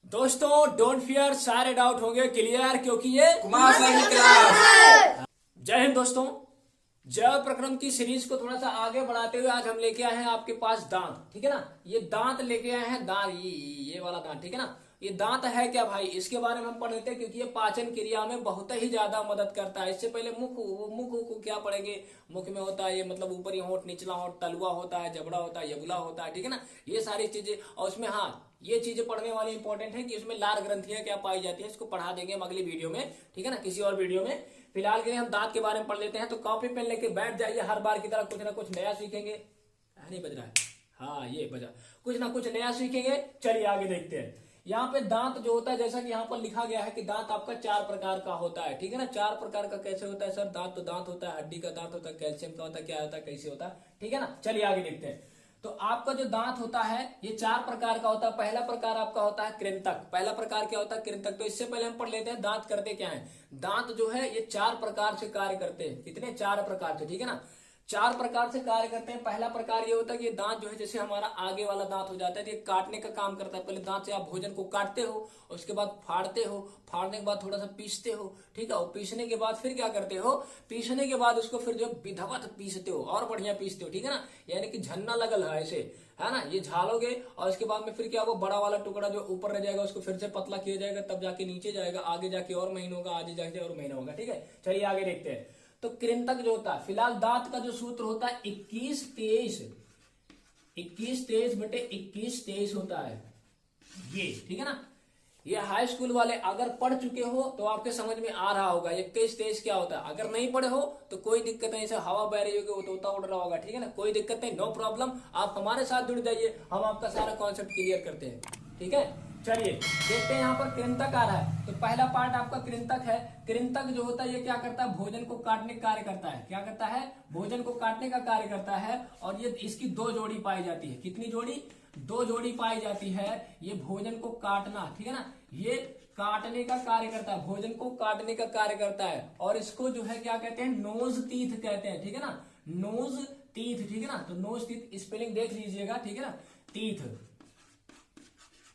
दोस्तों don't fear, सारे doubt होंगे क्लियर क्योंकि ये कुमार सर की क्लास। जय हिंद दोस्तों। जैव प्रक्रम की सीरीज को थोड़ा सा आगे बढ़ाते हुए आज हम लेके आए हैं आपके पास दांत। ठीक है ना, ये दांत लेके आए हैं, दांत ये वाला दांत। ठीक है ना, ये दांत है क्या भाई, इसके बारे में हम पढ़ लेते हैं क्योंकि ये पाचन क्रिया में बहुत ही ज्यादा मदद करता है। इससे पहले मुख को क्या पढ़ेंगे। मुख में होता है ये मतलब ऊपरी होंठ, निचला होंठ, तलुआ होता है, जबड़ा होता है, यगुला होता है। ठीक है ना, ये सारी चीजें। और उसमें हाँ ये चीजें पढ़ने वाली इंपॉर्टेंट है कि उसमें लार ग्रंथियां क्या पाई जाती है, इसको पढ़ा देंगे हम अगली वीडियो में। ठीक है ना, किसी और वीडियो में। फिलहाल के लिए हम दांत के बारे में पढ़ लेते हैं। तो कॉपी पेन लेके बैठ जाइए, हर बार की तरह कुछ ना कुछ नया सीखेंगे। नहीं बज रहा है, हाँ ये बजा, कुछ ना कुछ नया सीखेंगे। चलिए आगे देखते हैं। यहाँ पे दांत जो होता है, जैसा कि यहाँ पर लिखा गया है कि दांत आपका 4 प्रकार का होता है। ठीक है ना, 4 प्रकार का कैसे होता है सर? दांत तो दांत होता है, हड्डी का दांत होता है, कैल्शियम का होता है, क्या होता है, कैसे होता है। ठीक है ना, चलिए आगे देखते हैं। तो आपका जो दांत होता है ये 4 प्रकार का होता है। पहला प्रकार आपका होता है कृंतक। पहला प्रकार क्या होता है? कृंतक। तो इससे पहले हम पढ़ लेते हैं दांत करते क्या है। दांत जो है ये 4 प्रकार से कार्य करते हैं। कितने? 4 प्रकार से। ठीक है ना, 4 प्रकार से कार्य करते हैं। पहला प्रकार ये होता है कि ये दांत जो है, जैसे हमारा आगे वाला दांत हो जाता है तो ये काटने का काम करता है। पहले दांत से आप भोजन को काटते हो, उसके बाद फाड़ते हो, फाड़ने के बाद थोड़ा सा पीसते हो। ठीक है, और पीसने के बाद फिर क्या करते हो? पीसने के बाद उसको फिर जो विधवत पीसते हो और बढ़िया पीसते हो। ठीक है ना, यानी कि झन्ना लगल है ऐसे, है ना, ये झालोगे और इसके बाद में फिर क्या होगा, बड़ा वाला टुकड़ा जो ऊपर रह जाएगा उसको फिर से पतला किया जाएगा, तब जाके नीचे जाएगा, आगे जाके और महीनों होगा, आगे जाके और महीना होगा। ठीक है, चलिए आगे देखते हैं। तो कृंतक जो होता है, फिलहाल दांत का जो सूत्र होता है 21-23, 21-23 बटे 21-23 होता है ये। ठीक है ना, ये हाई स्कूल वाले अगर पढ़ चुके हो तो आपके समझ में आ रहा होगा 21-23 क्या होता है। अगर नहीं पढ़े हो तो कोई दिक्कत नहीं, ऐसे हवा बह रही होगी वो तोता उड़ रहा होगा। ठीक है ना, कोई दिक्कत नहीं, नो प्रॉब्लम। आप हमारे साथ जुड़ जाइए, हम आपका सारा कॉन्सेप्ट क्लियर करते हैं। ठीक है, चलिए देखते हैं। यहाँ पर कृंतक आ रहा है, तो पहला पार्ट आपका कृंतक है। कृंतक जो होता है ये क्या करता है? भोजन को काटने का कार्य करता है। क्या करता है? भोजन को काटने का कार्य करता है। और ये इसकी 2 जोड़ी पाई जाती है। कितनी जोड़ी? 2 जोड़ी पाई जाती है। ये भोजन को काटना, ठीक है ना, ये काटने का कार्य करता है, भोजन को काटने का कार्य करता है। और इसको जो है क्या कहते हैं? नोज टीथ कहते हैं। ठीक है ना, नोज टीथ। ठीक है ना, तो नोज टीथ स्पेलिंग देख लीजिएगा। ठीक है ना, टीथ,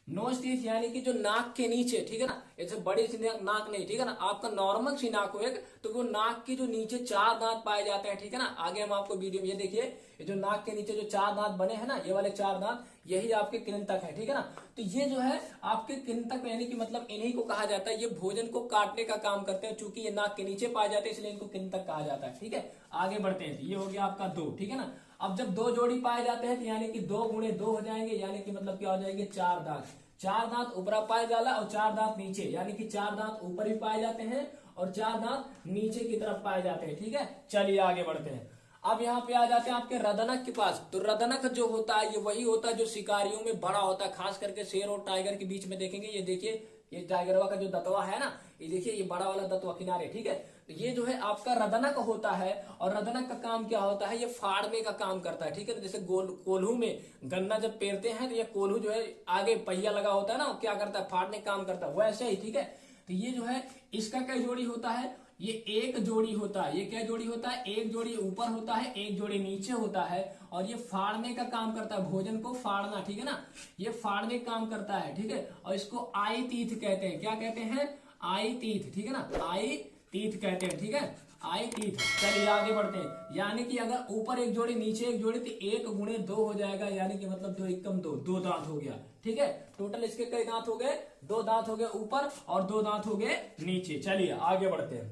नोज टीथ यानी कि जो नाक के नीचे। ठीक है ना, ऐसे बड़ी सी नाक नहीं। ठीक है ना, आपका नॉर्मल सी नाक हो एक, तो वो नाक की जो नीचे 4 दांत पाए जाते हैं। ठीक है ना, आगे हम आपको वीडियो में ये देखिए, ये जो नाक के नीचे जो 4 दांत बने हैं ना, ये वाले 4 दांत, यही आपके कृंतक है। ठीक है ना, तो ये जो है आपके कृंतक यानी कि मतलब इन्हीं को कहा जाता है। ये भोजन को काटने का काम करते हैं, चूंकि ये नाक के नीचे पाए जाते हैं इसलिए इनको कृंतक कहा जाता है। ठीक है, आगे बढ़ते हैं। ये हो गया आपका 2। ठीक है ना, अब जब 2 जोड़ी पाए जाते हैं तो यानी कि 2 गुणे 2 हो जाएंगे, यानी कि मतलब क्या हो जाएंगे? 4 दांत। 4 दांत ऊपरा पाए जाला और 4 दांत नीचे, यानी कि 4 दांत ऊपर भी पाए जाते हैं और 4 दांत नीचे की तरफ पाए जाते हैं। ठीक है, चलिए आगे बढ़ते हैं। अब यहाँ पे आ जाते हैं आपके रदनक के पास। तो रदनक जो होता है ये वही होता है जो शिकारियों में बड़ा होता है, खास करके शेर और टाइगर के बीच में देखेंगे। ये देखिए, ये टाइगरवा का जो दतवा है ना, ये देखिए, ये बड़ा वाला दतवा किनारे। ठीक है, तो ये जो है आपका रदनक होता है। और रदनक का काम क्या होता है? ये फाड़ने का काम करता है। ठीक है, तो जैसे कोल्हू में गन्ना जब पेरते हैं तो ये कोल्हू जो है आगे पहिया लगा होता है ना, वो क्या करता है? फाड़ने का काम करता है, वैसे ही। ठीक है, तो ये जो है इसका क्या जोड़ी होता है? ये 1 जोड़ी होता है। ये क्या जोड़ी होता है? 1 जोड़ी ऊपर होता है, 1 जोड़ी नीचे होता है। और ये फाड़ने का काम करता है, भोजन को फाड़ना। ठीक है ना, ये फाड़ने का काम करता है। ठीक है, और इसको आई तीथ कहते हैं। क्या कहते हैं? आई तीथ। ठीक है ना, आई तीथ कहते हैं। ठीक है, आई तीथ। चलिए आगे बढ़ते हैं। यानी कि अगर ऊपर 1 जोड़ी नीचे 1 जोड़ी तो 1 गुणे 2 हो जाएगा, यानी कि मतलब 2 एकम 2 दांत हो गया। ठीक है, टोटल इसके कई दांत हो गए? 2 दांत हो गए ऊपर और 2 दांत हो गए नीचे। चलिए आगे बढ़ते हैं।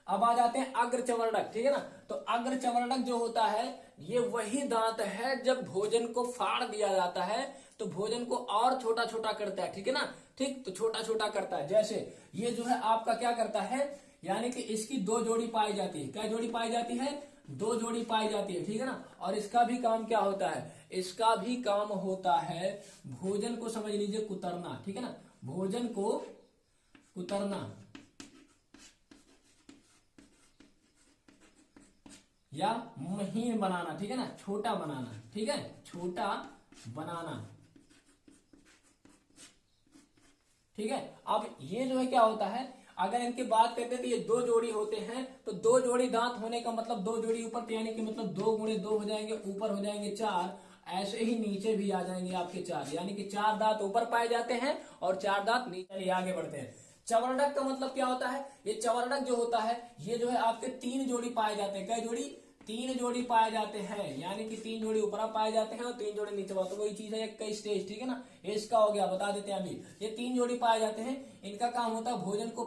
अब आ जाते हैं अग्रचवर्णक। ठीक है ना, तो अग्रचवर्णक जो होता है ये वही दांत है जब भोजन को फाड़ दिया जाता है तो भोजन को और छोटा छोटा करता है। ठीक है ना, ठीक, तो छोटा छोटा करता है। जैसे ये जो है आपका क्या करता है, यानी कि इसकी 2 जोड़ी पाई जाती है। क्या जोड़ी पाई जाती है? 2 जोड़ी पाई जाती है। ठीक है ना, और इसका भी काम क्या होता है? इसका भी काम होता है भोजन को, समझ लीजिए, कुतरना। ठीक है ना, भोजन को कुतरना या महीन बनाना। ठीक है ना, छोटा बनाना। ठीक है, छोटा बनाना। ठीक है, अब ये जो है क्या होता है, अगर इनकी बात करते हैं तो ये 2 जोड़ी होते हैं। तो 2 जोड़ी दांत होने का मतलब 2 जोड़ी ऊपर, तो यानी कि मतलब 2 गुणे 2 हो जाएंगे, ऊपर हो जाएंगे 4 ऐसे ही नीचे भी आ जाएंगे आपके 4, यानी कि 4 दांत ऊपर पाए जाते हैं और 4 दांत नीचे। चलिए आगे बढ़ते हैं। चवर्णक का मतलब क्या होता है? ये चवर्णक जो होता है ये जो है आपके 3 जोड़ी पाए जाते हैं। कई जोड़ी? 3 जोड़ी पाए जाते हैं, यानी कि 3 जोड़ी ऊपर पाए जाते हैं और 3 जोड़ी नीचे। तो वही चीज है कई स्टेज, ठीक है ना। ये इसका हो गया, बता देते हैं अभी। ये 3 जोड़ी पाए जाते हैं, इनका काम होता है भोजन को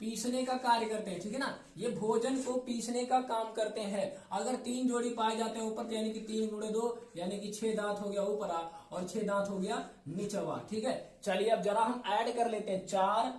पीसने का कार्य करते हैं, ठीक है ना। ये भोजन को पीसने का काम करते हैं। अगर 3 जोड़ी पाए जाते हैं ऊपर, यानी कि 3 गुणे 2 यानी कि 6 दांत हो गया ऊपरा और 6 दांत हो गया नीचवा, ठीक है। चलिए अब जरा हम ऐड कर लेते हैं। 4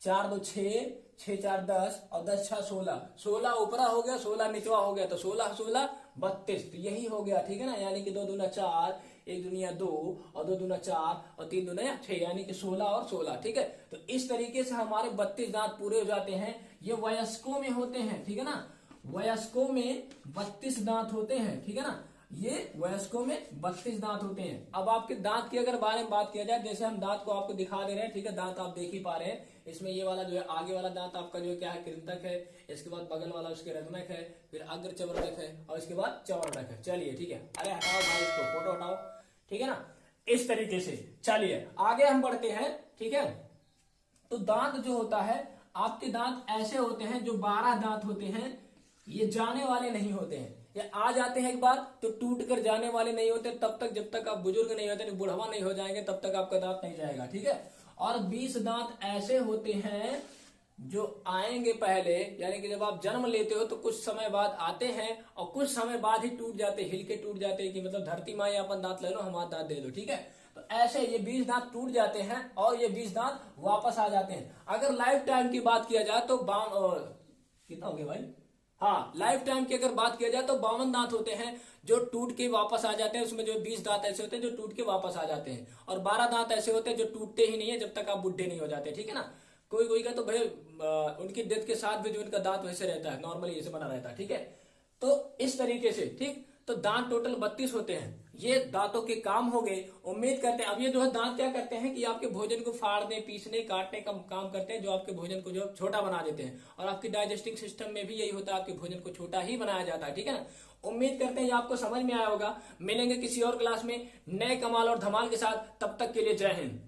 4 2 6, 6 4 10 और 10 6 16, 16 ऊपरा हो गया, 16 निचवा हो गया, तो 16 16 32। तो यही हो गया, ठीक है ना। यानी कि 2 दूना 4, 1 दुनिया 2 और 2 दूना 4 और 3 दूना 6, यानी कि 16 और 16, ठीक है। तो इस तरीके से हमारे 32 दांत पूरे हो जाते हैं। ये वयस्कों में होते हैं, ठीक है ना। वयस्कों में 32 दांत होते हैं, ठीक है ना। ये वयस्कों में 32 दांत होते हैं। अब आपके दांत की अगर बारे में बात किया जाए, जैसे हम दांत को आपको दिखा दे रहे हैं, ठीक है। दांत आप देख ही पा रहे हैं। इसमें ये वाला जो है आगे वाला दांत आपका जो है क्या है, कृंतक है। इसके बाद बगल वाला उसके रजनक है, फिर अग्र चवर्णक है और इसके बाद चवर्णक है। चलिए ठीक है। अरे हटाओ भाई इसको, फोटो हटाओ, ठीक है ना। इस तरीके से चलिए आगे हम बढ़ते हैं, ठीक है। तो दांत जो होता है, आपके दांत ऐसे होते हैं जो 12 दांत होते हैं। ये जाने वाले नहीं होते हैं, ये आ जाते हैं एक बार तो टूट कर जाने वाले नहीं होते। तब तक जब तक आप बुजुर्ग नहीं होते, बुढ़वा नहीं हो जाएंगे, तब तक आपका दांत नहीं जाएगा, ठीक है। और 20 दांत ऐसे होते हैं जो आएंगे पहले, यानी कि जब आप जन्म लेते हो तो कुछ समय बाद आते हैं और कुछ समय बाद ही टूट जाते, हिल के टूट जाते हैं। कि मतलब धरती माँ अपन दांत ले लो, हमारा दांत दे दो, ठीक है। तो ऐसे ये 20 दांत टूट जाते हैं और ये 20 दांत वापस आ जाते हैं। अगर लाइफ टाइम की बात किया जाए तो कितना हो गया भाई? हाँ, लाइफ टाइम की अगर बात किया जाए तो 52 दांत होते हैं जो टूट के वापस आ जाते हैं। उसमें जो 20 दांत ऐसे होते हैं जो टूट के वापस आ जाते हैं और 12 दांत ऐसे होते हैं जो टूटते ही नहीं है जब तक आप बुढ़े नहीं हो जाते, ठीक है ना। कोई कोई का तो भाई उनकी डेथ के साथ भी जो इनका दांत वैसे रहता है, नॉर्मली ऐसे बना रहता है, ठीक है। तो इस तरीके से, ठीक। तो दांत टोटल 32 होते हैं। ये दांतों के काम हो गए। उम्मीद करते हैं अब ये जो है दांत क्या करते हैं कि आपके भोजन को फाड़ने, पीसने, काटने का काम करते हैं, जो आपके भोजन को जो छोटा बना देते हैं। और आपके डाइजेस्टिंग सिस्टम में भी यही होता है, आपके भोजन को छोटा ही बनाया जाता है, ठीक है ना। उम्मीद करते हैं ये आपको समझ में आया होगा। मिलेंगे किसी और क्लास में नए कमाल और धमाल के साथ, तब तक के लिए जय हिंद।